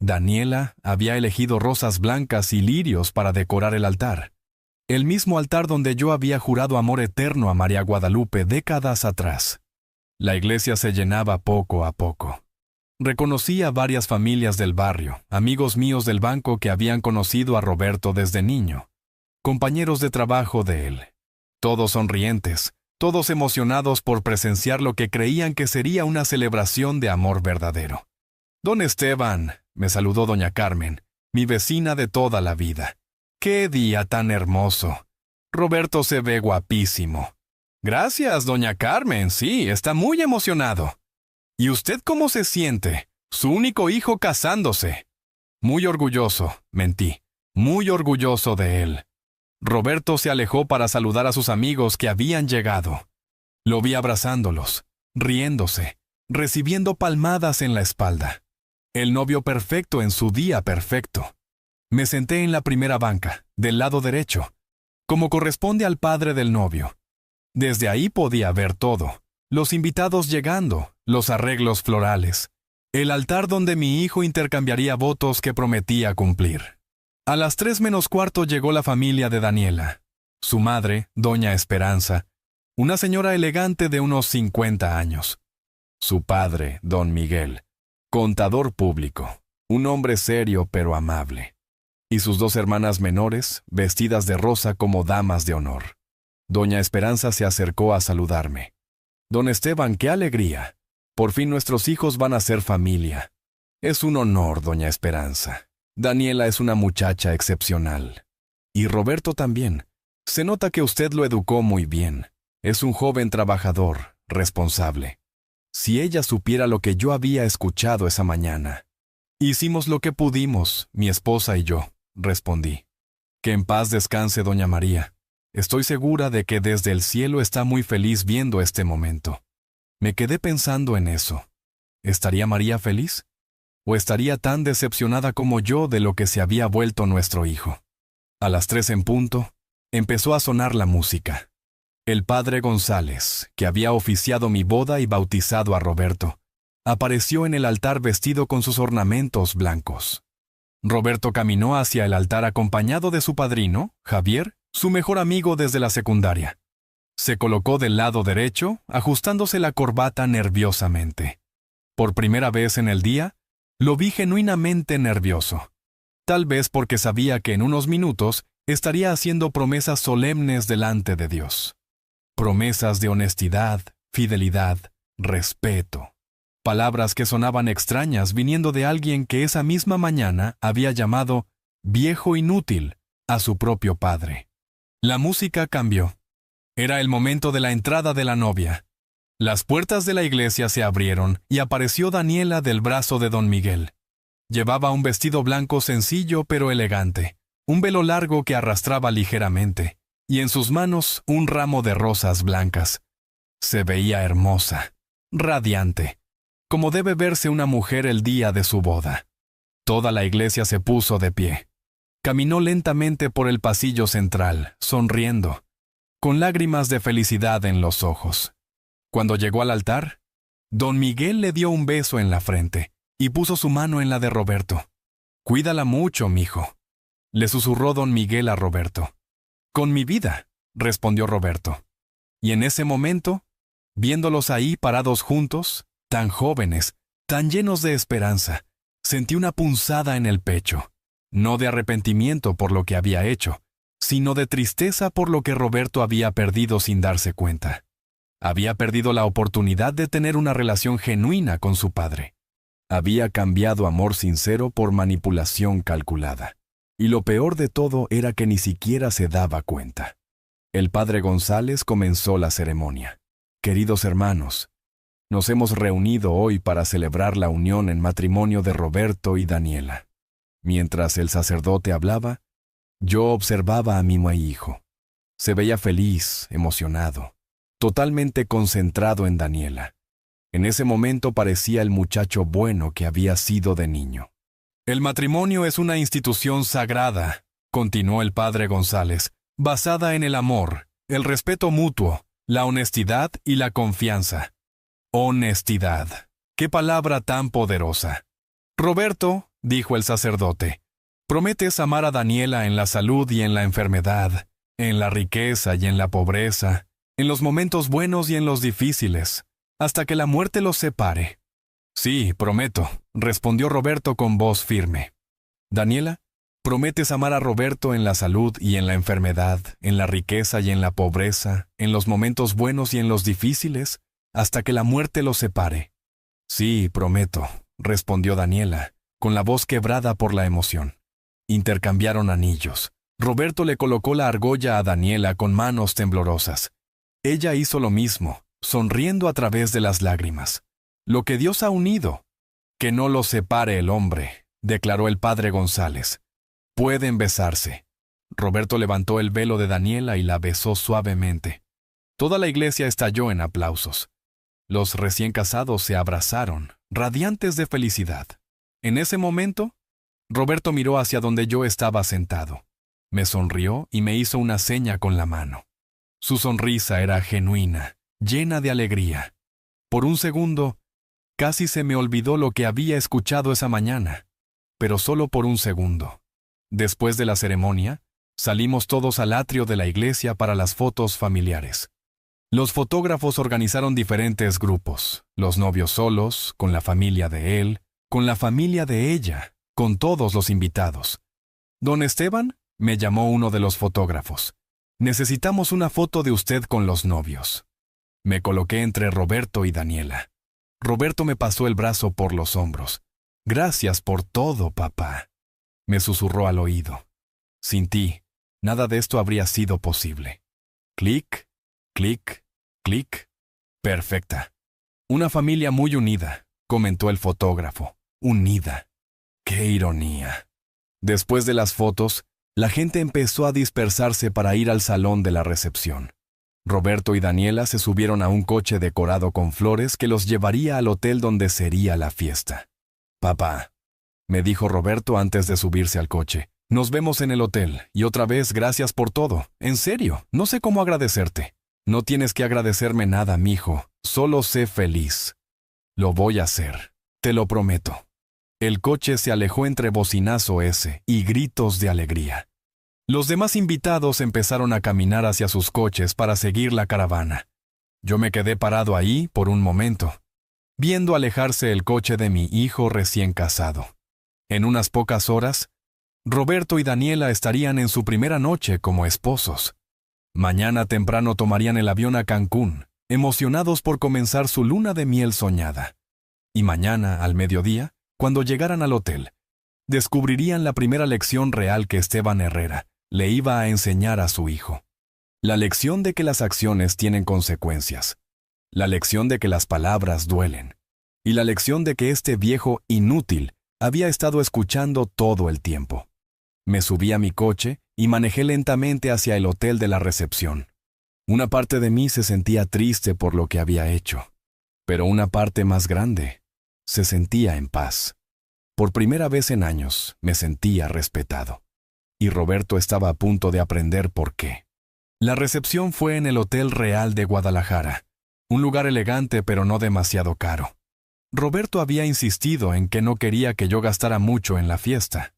Daniela había elegido rosas blancas y lirios para decorar el altar. El mismo altar donde yo había jurado amor eterno a María Guadalupe décadas atrás. La iglesia se llenaba poco a poco. Reconocí a varias familias del barrio, amigos míos del banco que habían conocido a Roberto desde niño, compañeros de trabajo de él. Todos sonrientes, todos emocionados por presenciar lo que creían que sería una celebración de amor verdadero. «Don Esteban», me saludó doña Carmen, mi vecina de toda la vida. «¡Qué día tan hermoso! Roberto se ve guapísimo». «Gracias, doña Carmen, sí, está muy emocionado». «¿Y usted cómo se siente? Su único hijo casándose». «Muy orgulloso», mentí, «muy orgulloso de él». Roberto se alejó para saludar a sus amigos que habían llegado. Lo vi abrazándolos, riéndose, recibiendo palmadas en la espalda. El novio perfecto en su día perfecto. Me senté en la primera banca, del lado derecho, como corresponde al padre del novio. Desde ahí podía ver todo. Los invitados llegando, los arreglos florales, el altar donde mi hijo intercambiaría votos que prometía cumplir. A las 3:45 llegó la familia de Daniela. Su madre, doña Esperanza, una señora elegante de unos 50 años. Su padre, don Miguel, contador público, un hombre serio pero amable. Y sus dos hermanas menores, vestidas de rosa como damas de honor. Doña Esperanza se acercó a saludarme. «Don Esteban, qué alegría. Por fin nuestros hijos van a ser familia. Es un honor, doña Esperanza. Daniela es una muchacha excepcional. Y Roberto también. Se nota que usted lo educó muy bien. Es un joven trabajador, responsable. Si ella supiera lo que yo había escuchado esa mañana. Hicimos lo que pudimos, mi esposa y yo, respondí. Que en paz descanse doña María. Estoy segura de que desde el cielo está muy feliz viendo este momento. Me quedé pensando en eso. ¿Estaría María feliz? ¿O estaría tan decepcionada como yo de lo que se había vuelto nuestro hijo? A las 3 en punto, empezó a sonar la música. El padre González, que había oficiado mi boda y bautizado a Roberto, apareció en el altar vestido con sus ornamentos blancos. Roberto caminó hacia el altar acompañado de su padrino, Javier, su mejor amigo desde la secundaria. Se colocó del lado derecho, ajustándose la corbata nerviosamente. Por primera vez en el día, lo vi genuinamente nervioso. Tal vez porque sabía que en unos minutos estaría haciendo promesas solemnes delante de Dios. Promesas de honestidad, fidelidad, respeto. Palabras que sonaban extrañas viniendo de alguien que esa misma mañana había llamado viejo inútil a su propio padre. La música cambió. Era el momento de la entrada de la novia. Las puertas de la iglesia se abrieron y apareció Daniela del brazo de don Miguel. Llevaba un vestido blanco sencillo pero elegante, un velo largo que arrastraba ligeramente, y en sus manos un ramo de rosas blancas. Se veía hermosa, radiante, como debe verse una mujer el día de su boda. Toda la iglesia se puso de pie. Caminó lentamente por el pasillo central, sonriendo, con lágrimas de felicidad en los ojos. Cuando llegó al altar, don Miguel le dio un beso en la frente y puso su mano en la de Roberto. «Cuídala mucho, mijo», le susurró don Miguel a Roberto. «Con mi vida», respondió Roberto. Y en ese momento, viéndolos ahí parados juntos, tan jóvenes, tan llenos de esperanza, sentí una punzada en el pecho, no de arrepentimiento por lo que había hecho, sino de tristeza por lo que Roberto había perdido sin darse cuenta. Había perdido la oportunidad de tener una relación genuina con su padre. Había cambiado amor sincero por manipulación calculada. Y lo peor de todo era que ni siquiera se daba cuenta. El padre González comenzó la ceremonia. Queridos hermanos, nos hemos reunido hoy para celebrar la unión en matrimonio de Roberto y Daniela. Mientras el sacerdote hablaba, yo observaba a mi hijo. Se veía feliz, emocionado, totalmente concentrado en Daniela. En ese momento parecía el muchacho bueno que había sido de niño. El matrimonio es una institución sagrada, continuó el padre González, basada en el amor, el respeto mutuo, la honestidad y la confianza. Honestidad. ¡Qué palabra tan poderosa! Roberto, dijo el sacerdote, prometes amar a Daniela en la salud y en la enfermedad, en la riqueza y en la pobreza, en los momentos buenos y en los difíciles, hasta que la muerte los separe. Sí, prometo, respondió Roberto con voz firme. Daniela, ¿prometes amar a Roberto en la salud y en la enfermedad, en la riqueza y en la pobreza, en los momentos buenos y en los difíciles, hasta que la muerte los separe? Sí, prometo, respondió Daniela, con la voz quebrada por la emoción. Intercambiaron anillos. Roberto le colocó la argolla a Daniela con manos temblorosas. Ella hizo lo mismo, sonriendo a través de las lágrimas. Lo que Dios ha unido, que no lo separe el hombre, declaró el padre González. Pueden besarse. Roberto levantó el velo de Daniela y la besó suavemente. Toda la iglesia estalló en aplausos. Los recién casados se abrazaron, radiantes de felicidad. En ese momento, Roberto miró hacia donde yo estaba sentado. Me sonrió y me hizo una seña con la mano. Su sonrisa era genuina, llena de alegría. Por un segundo, casi se me olvidó lo que había escuchado esa mañana, pero solo por un segundo. Después de la ceremonia, salimos todos al atrio de la iglesia para las fotos familiares. Los fotógrafos organizaron diferentes grupos, los novios solos, con la familia de él, con la familia de ella, con todos los invitados. «Don Esteban», me llamó uno de los fotógrafos, «necesitamos una foto de usted con los novios». Me coloqué entre Roberto y Daniela. Roberto me pasó el brazo por los hombros. «Gracias por todo, papá», me susurró al oído. «Sin ti, nada de esto habría sido posible». Clic, clic, Clic. Perfecta. Una familia muy unida, comentó el fotógrafo. Unida. ¡Qué ironía! Después de las fotos, la gente empezó a dispersarse para ir al salón de la recepción. Roberto y Daniela se subieron a un coche decorado con flores que los llevaría al hotel donde sería la fiesta. «Papá», me dijo Roberto antes de subirse al coche, «nos vemos en el hotel, y otra vez gracias por todo. En serio, no sé cómo agradecerte». «No tienes que agradecerme nada, mijo, solo sé feliz». «Lo voy a hacer, te lo prometo». El coche se alejó entre bocinazo ese y gritos de alegría. Los demás invitados empezaron a caminar hacia sus coches para seguir la caravana. Yo me quedé parado ahí por un momento, viendo alejarse el coche de mi hijo recién casado. En unas pocas horas, Roberto y Daniela estarían en su primera noche como esposos. Mañana temprano tomarían el avión a Cancún, emocionados por comenzar su luna de miel soñada. Y mañana, al mediodía, cuando llegaran al hotel, descubrirían la primera lección real que Esteban Herrera le iba a enseñar a su hijo. La lección de que las acciones tienen consecuencias. La lección de que las palabras duelen. Y la lección de que este viejo inútil había estado escuchando todo el tiempo. Me subí a mi coche y manejé lentamente hacia el hotel de la recepción. Una parte de mí se sentía triste por lo que había hecho, pero una parte más grande se sentía en paz. Por primera vez en años me sentía respetado. Y Roberto estaba a punto de aprender por qué. La recepción fue en el Hotel Real de Guadalajara, un lugar elegante pero no demasiado caro. Roberto había insistido en que no quería que yo gastara mucho en la fiesta.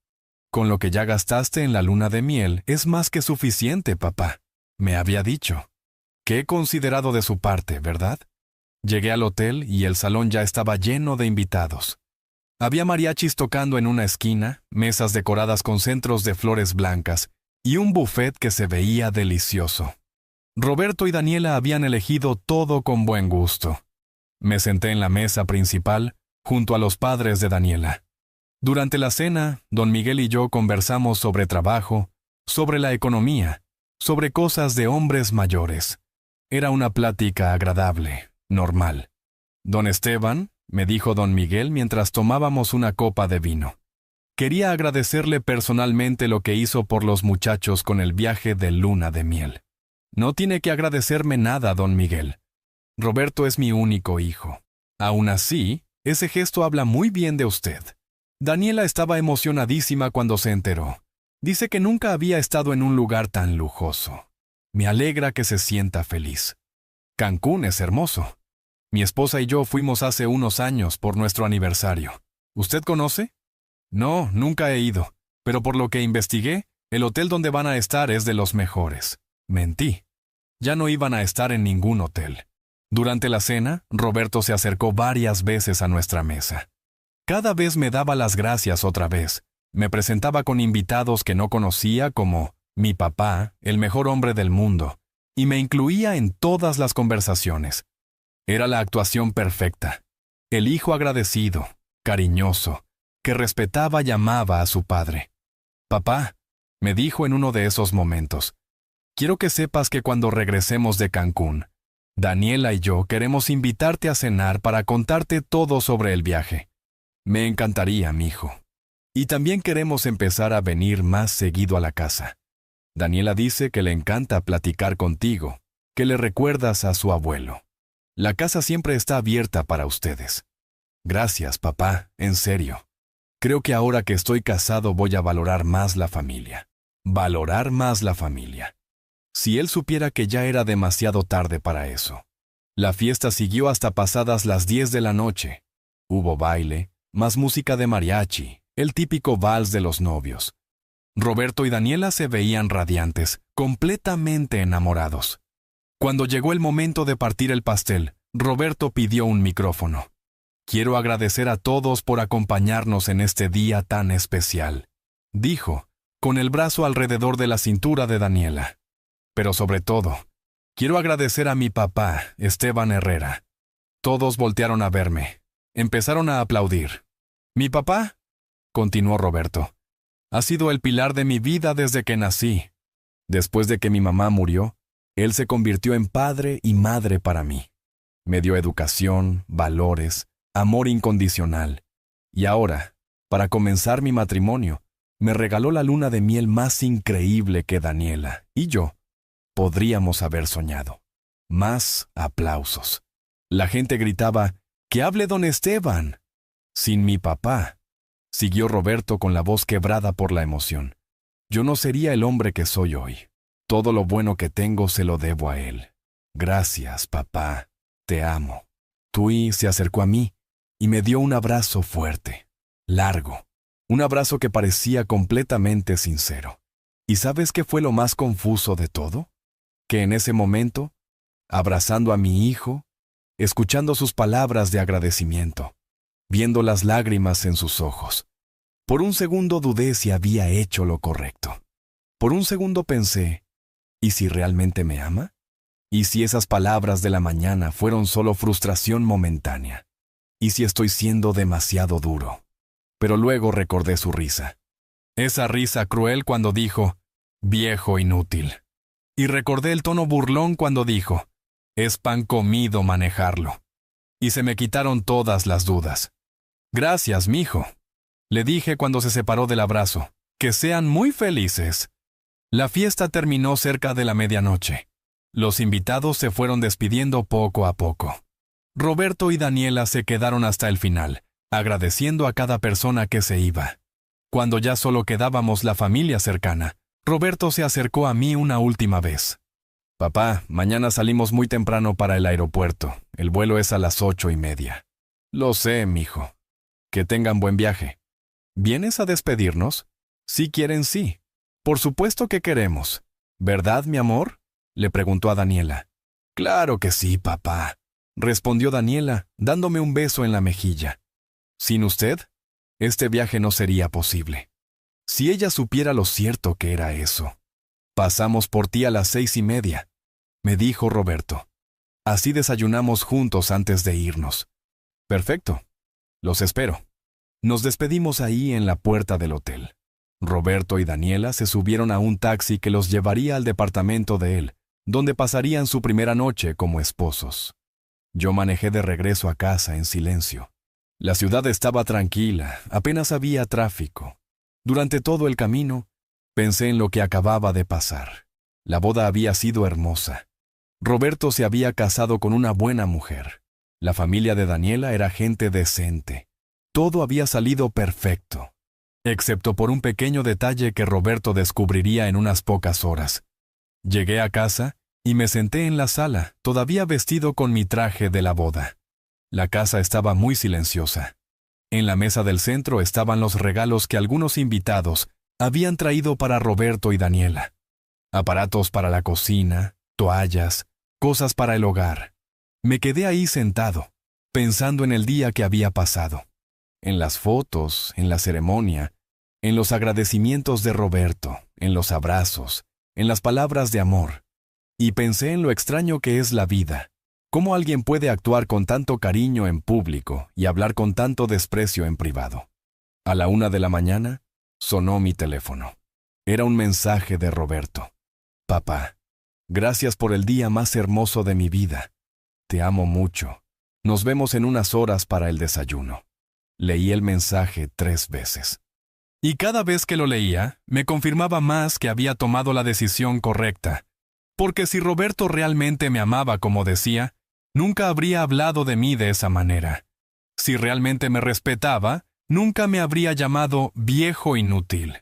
«Con lo que ya gastaste en la luna de miel es más que suficiente, papá», me había dicho. Qué considerado de su parte, ¿verdad? Llegué al hotel y el salón ya estaba lleno de invitados. Había mariachis tocando en una esquina, mesas decoradas con centros de flores blancas y un buffet que se veía delicioso. Roberto y Daniela habían elegido todo con buen gusto. Me senté en la mesa principal, junto a los padres de Daniela. Durante la cena, don Miguel y yo conversamos sobre trabajo, sobre la economía, sobre cosas de hombres mayores. Era una plática agradable, normal. «Don Esteban», me dijo don Miguel mientras tomábamos una copa de vino. «Quería agradecerle personalmente lo que hizo por los muchachos con el viaje de luna de miel». «No tiene que agradecerme nada, don Miguel. Roberto es mi único hijo. Aún así, ese gesto habla muy bien de usted». Daniela estaba emocionadísima cuando se enteró. Dice que nunca había estado en un lugar tan lujoso. Me alegra que se sienta feliz. Cancún es hermoso. Mi esposa y yo fuimos hace unos años por nuestro aniversario. ¿Usted conoce? No, nunca he ido, pero por lo que investigué, el hotel donde van a estar es de los mejores. Mentí. Ya no iban a estar en ningún hotel. Durante la cena, Roberto se acercó varias veces a nuestra mesa. Cada vez me daba las gracias otra vez. Me presentaba con invitados que no conocía como mi papá, el mejor hombre del mundo, y me incluía en todas las conversaciones. Era la actuación perfecta. El hijo agradecido, cariñoso, que respetaba y amaba a su padre. «Papá», me dijo en uno de esos momentos, «quiero que sepas que cuando regresemos de Cancún, Daniela y yo queremos invitarte a cenar para contarte todo sobre el viaje. Me encantaría, mijo. Y también queremos empezar a venir más seguido a la casa. Daniela dice que le encanta platicar contigo, que le recuerdas a su abuelo. La casa siempre está abierta para ustedes». «Gracias, papá, en serio. Creo que ahora que estoy casado voy a valorar más la familia. Valorar más la familia». Si él supiera que ya era demasiado tarde para eso. La fiesta siguió hasta pasadas las 10 de la noche. Hubo baile, más música de mariachi, el típico vals de los novios. Roberto y Daniela se veían radiantes, completamente enamorados. Cuando llegó el momento de partir el pastel, Roberto pidió un micrófono. «Quiero agradecer a todos por acompañarnos en este día tan especial», dijo, con el brazo alrededor de la cintura de Daniela. «Pero sobre todo, quiero agradecer a mi papá, Esteban Herrera». Todos voltearon a verme. Empezaron a aplaudir. «Mi papá», continuó Roberto, «ha sido el pilar de mi vida desde que nací. Después de que mi mamá murió, Él se convirtió en padre y madre para mí. Me dio educación, valores, amor incondicional. Y ahora, para comenzar mi matrimonio, me regaló la luna de miel más increíble que Daniela y yo podríamos haber soñado. Más aplausos. La gente gritaba, ¡que hable don Esteban! Sin mi papá, siguió Roberto con la voz quebrada por la emoción, yo no sería el hombre que soy hoy. Todo lo bueno que tengo se lo debo a él. Gracias, papá. Te amo. Tui se acercó a mí y me dio un abrazo fuerte, largo, un abrazo que parecía completamente sincero. ¿Y sabes qué fue lo más confuso de todo? Que en ese momento, abrazando a mi hijo, escuchando sus palabras de agradecimiento, viendo las lágrimas en sus ojos, por un segundo dudé si había hecho lo correcto. Por un segundo pensé, ¿y si realmente me ama? ¿Y si esas palabras de la mañana fueron solo frustración momentánea? ¿Y si estoy siendo demasiado duro? Pero luego recordé su risa. Esa risa cruel cuando dijo, viejo inútil. Y recordé el tono burlón cuando dijo, es pan comido manejarlo. Y se me quitaron todas las dudas. Gracias, mijo. Le dije cuando se separó del abrazo, que sean muy felices. La fiesta terminó cerca de la medianoche. Los invitados se fueron despidiendo poco a poco. Roberto y Daniela se quedaron hasta el final, agradeciendo a cada persona que se iba. Cuando ya solo quedábamos la familia cercana, Roberto se acercó a mí una última vez. Papá, mañana salimos muy temprano para el aeropuerto. El vuelo es a las 8:30. Lo sé, mijo. Que tengan buen viaje. ¿Vienes a despedirnos? Si quieren, sí. Por supuesto que queremos. ¿Verdad, mi amor? Le preguntó a Daniela. Claro que sí, papá, respondió Daniela, dándome un beso en la mejilla. Sin usted, este viaje no sería posible. Si ella supiera lo cierto que era eso. Pasamos por ti a las 6:30, me dijo Roberto. Así desayunamos juntos antes de irnos. Perfecto. Los espero. Nos despedimos ahí en la puerta del hotel. Roberto y Daniela se subieron a un taxi que los llevaría al departamento de él, donde pasarían su primera noche como esposos. Yo manejé de regreso a casa en silencio. La ciudad estaba tranquila, apenas había tráfico. Durante todo el camino, pensé en lo que acababa de pasar. La boda había sido hermosa. Roberto se había casado con una buena mujer. La familia de Daniela era gente decente. Todo había salido perfecto, excepto por un pequeño detalle que Roberto descubriría en unas pocas horas. Llegué a casa y me senté en la sala, todavía vestido con mi traje de la boda. La casa estaba muy silenciosa. En la mesa del centro estaban los regalos que algunos invitados habían traído para Roberto y Daniela. Aparatos para la cocina, toallas, cosas para el hogar. Me quedé ahí sentado, pensando en el día que había pasado. En las fotos, en la ceremonia, en los agradecimientos de Roberto, en los abrazos, en las palabras de amor. Y pensé en lo extraño que es la vida. ¿Cómo alguien puede actuar con tanto cariño en público y hablar con tanto desprecio en privado? A la 1:00 a.m, sonó mi teléfono. Era un mensaje de Roberto. Papá, gracias por el día más hermoso de mi vida. Te amo mucho. Nos vemos en unas horas para el desayuno. Leí el mensaje 3 veces. Y cada vez que lo leía, me confirmaba más que había tomado la decisión correcta. Porque si Roberto realmente me amaba como decía, nunca habría hablado de mí de esa manera. Si realmente me respetaba, nunca me habría llamado viejo inútil.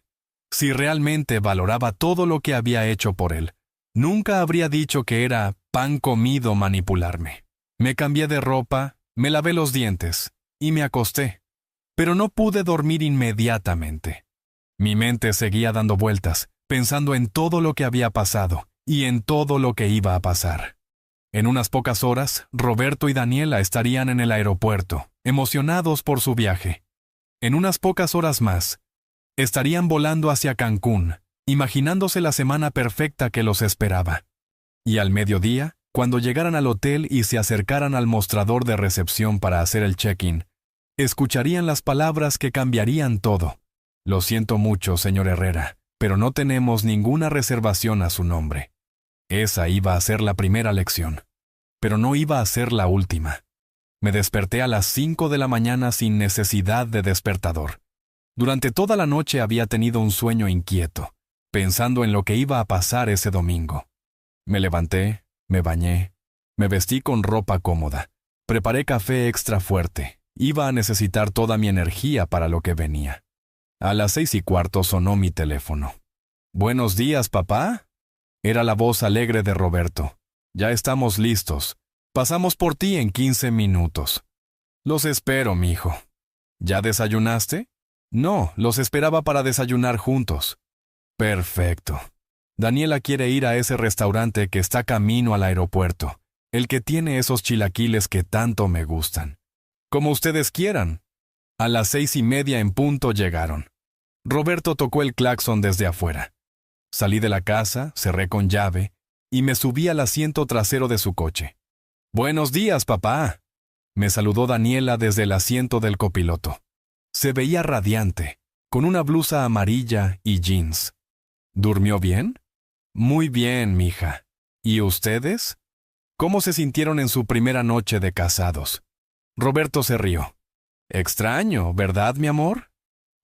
Si realmente valoraba todo lo que había hecho por él, nunca habría dicho que era pan comido manipularme. Me cambié de ropa, me lavé los dientes y me acosté. Pero no pude dormir inmediatamente. Mi mente seguía dando vueltas, pensando en todo lo que había pasado y en todo lo que iba a pasar. En unas pocas horas, Roberto y Daniela estarían en el aeropuerto, emocionados por su viaje. En unas pocas horas más, estarían volando hacia Cancún, imaginándose la semana perfecta que los esperaba. Y al mediodía, cuando llegaran al hotel y se acercaran al mostrador de recepción para hacer el check-in, escucharían las palabras que cambiarían todo. Lo siento mucho, señor Herrera, pero no tenemos ninguna reservación a su nombre. Esa iba a ser la primera lección, pero no iba a ser la última. Me desperté a las 5 de la mañana sin necesidad de despertador. Durante toda la noche había tenido un sueño inquieto, pensando en lo que iba a pasar ese domingo. Me levanté, me bañé, me vestí con ropa cómoda, preparé café extra fuerte. Iba a necesitar toda mi energía para lo que venía. A las 6:15 sonó mi teléfono. «Buenos días, papá». Era la voz alegre de Roberto. «Ya estamos listos. Pasamos por ti en 15 minutos». «Los espero, mijo». «¿Ya desayunaste?» «No, los esperaba para desayunar juntos». «Perfecto. Daniela quiere ir a ese restaurante que está camino al aeropuerto, el que tiene esos chilaquiles que tanto me gustan». «Como ustedes quieran». A las 6:30 en punto llegaron. Roberto tocó el claxon desde afuera. Salí de la casa, cerré con llave y me subí al asiento trasero de su coche. «Buenos días, papá», me saludó Daniela desde el asiento del copiloto. Se veía radiante, con una blusa amarilla y jeans. «¿Durmió bien?» «Muy bien, mija. ¿Y ustedes? ¿Cómo se sintieron en su primera noche de casados?» Roberto se rió. «Extraño, ¿verdad, mi amor?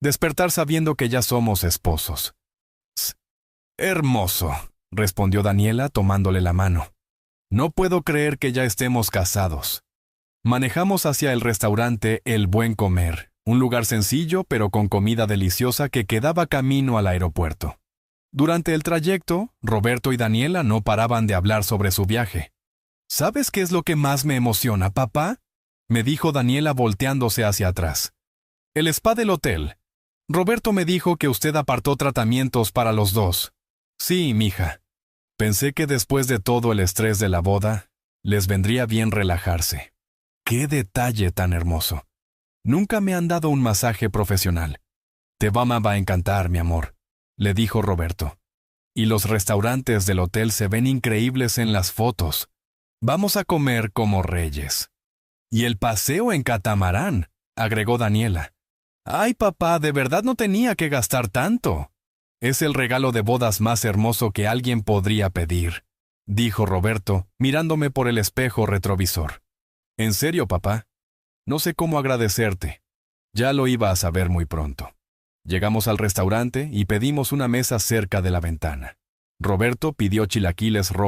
Despertar sabiendo que ya somos esposos». «Hermoso», respondió Daniela tomándole la mano. «No puedo creer que ya estemos casados». Manejamos hacia el restaurante El Buen Comer, un lugar sencillo pero con comida deliciosa que quedaba camino al aeropuerto. Durante el trayecto, Roberto y Daniela no paraban de hablar sobre su viaje. «¿Sabes qué es lo que más me emociona, papá?», me dijo Daniela volteándose hacia atrás. «El spa del hotel. Roberto me dijo que usted apartó tratamientos para los dos». «Sí, mija. Pensé que después de todo el estrés de la boda, les vendría bien relajarse». «¡Qué detalle tan hermoso! Nunca me han dado un masaje profesional». «Te va a encantar, mi amor», le dijo Roberto. «Y los restaurantes del hotel se ven increíbles en las fotos. Vamos a comer como reyes». «Y el paseo en catamarán», agregó Daniela. «Ay, papá, de verdad no tenía que gastar tanto». «Es el regalo de bodas más hermoso que alguien podría pedir», dijo Roberto, mirándome por el espejo retrovisor. «En serio, papá. No sé cómo agradecerte. Ya lo iba a saber muy pronto». Llegamos al restaurante y pedimos una mesa cerca de la ventana. Roberto pidió chilaquiles rojos